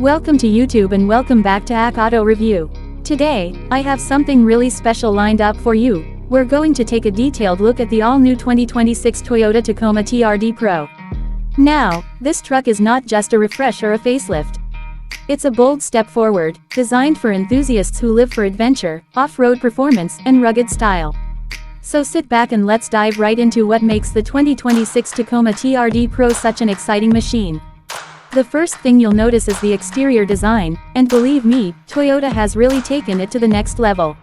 Welcome to YouTube and welcome back to Auto Review. Today, I have something really special lined up for you. We're going to take a detailed look at the all-new 2026 Toyota Tacoma TRD Pro. Now, this truck is not just a refresh or a facelift. It's a bold step forward, designed for enthusiasts who live for adventure, off-road performance, and rugged style. So sit back and let's dive right into what makes the 2026 Tacoma TRD Pro such an exciting machine. The first thing you'll notice is the exterior design, and believe me, Toyota has really taken it to the next level.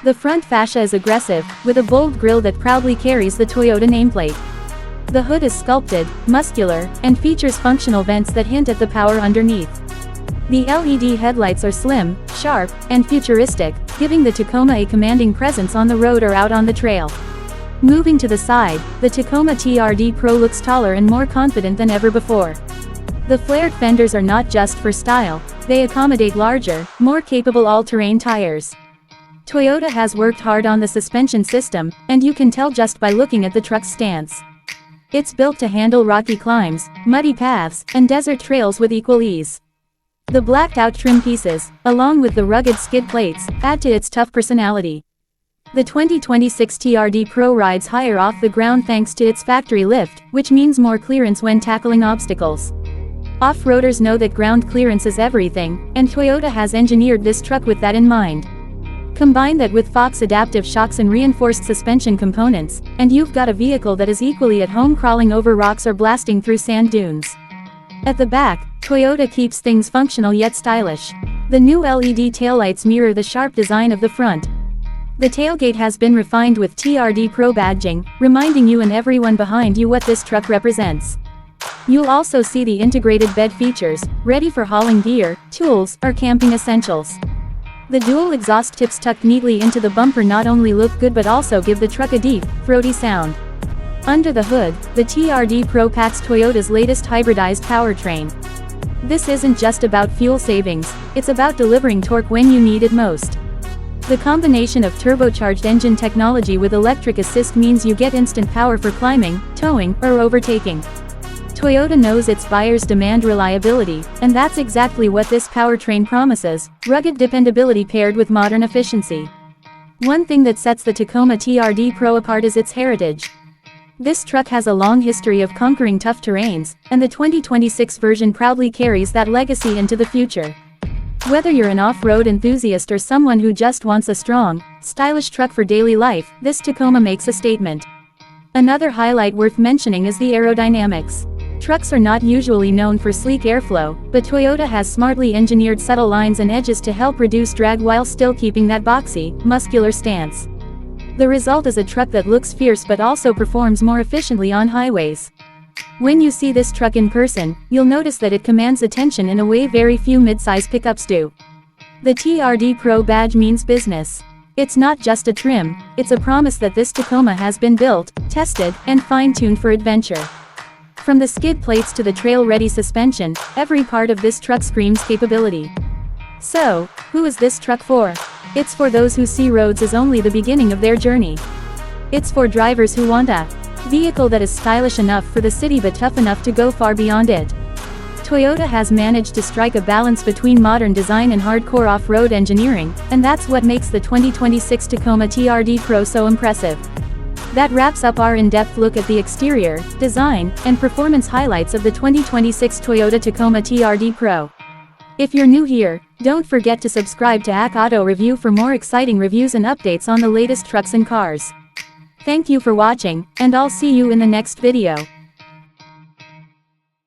The front fascia is aggressive, with a bold grille that proudly carries the Toyota nameplate. The hood is sculpted, muscular, and features functional vents that hint at the power underneath. The LED headlights are slim, sharp, and futuristic, giving the Tacoma a commanding presence on the road or out on the trail. Moving to the side, the Tacoma TRD Pro looks taller and more confident than ever before. The flared fenders are not just for style, they accommodate larger, more capable all-terrain tires. Toyota has worked hard on the suspension system, and you can tell just by looking at the truck's stance. It's built to handle rocky climbs, muddy paths, and desert trails with equal ease. The blacked-out trim pieces, along with the rugged skid plates, add to its tough personality. The 2026 TRD Pro rides higher off the ground thanks to its factory lift, which means more clearance when tackling obstacles. Off-roaders know that ground clearance is everything, and Toyota has engineered this truck with that in mind. Combine that with Fox adaptive shocks and reinforced suspension components, and you've got a vehicle that is equally at home crawling over rocks or blasting through sand dunes. At the back, Toyota keeps things functional yet stylish. The new LED taillights mirror the sharp design of the front. The tailgate has been refined with TRD Pro badging, reminding you and everyone behind you what this truck represents. You'll also see the integrated bed features, ready for hauling gear, tools, or camping essentials. The dual exhaust tips tucked neatly into the bumper not only look good but also give the truck a deep, throaty sound. Under the hood, the TRD Pro packs Toyota's latest hybridized powertrain. This isn't just about fuel savings, it's about delivering torque when you need it most. The combination of turbocharged engine technology with electric assist means you get instant power for climbing, towing, or overtaking. Toyota knows its buyers demand reliability, and that's exactly what this powertrain promises: rugged dependability paired with modern efficiency. One thing that sets the Tacoma TRD Pro apart is its heritage. This truck has a long history of conquering tough terrains, and the 2026 version proudly carries that legacy into the future. Whether you're an off-road enthusiast or someone who just wants a strong, stylish truck for daily life, this Tacoma makes a statement. Another highlight worth mentioning is the aerodynamics. Trucks are not usually known for sleek airflow, but Toyota has smartly engineered subtle lines and edges to help reduce drag while still keeping that boxy, muscular stance. The result is a truck that looks fierce but also performs more efficiently on highways. When you see this truck in person, you'll notice that it commands attention in a way very few midsize pickups do. The TRD Pro badge means business. It's not just a trim, it's a promise that this Tacoma has been built, tested, and fine-tuned for adventure. From the skid plates to the trail-ready suspension, every part of this truck screams capability. So, who is this truck for? It's for those who see roads as only the beginning of their journey. It's for drivers who want a vehicle that is stylish enough for the city but tough enough to go far beyond it. Toyota has managed to strike a balance between modern design and hardcore off-road engineering, and that's what makes the 2026 Tacoma TRD Pro so impressive. That wraps up our in-depth look at the exterior, design, and performance highlights of the 2026 Toyota Tacoma TRD Pro. If you're new here, don't forget to subscribe to Auto Review for more exciting reviews and updates on the latest trucks and cars. Thank you for watching, and I'll see you in the next video.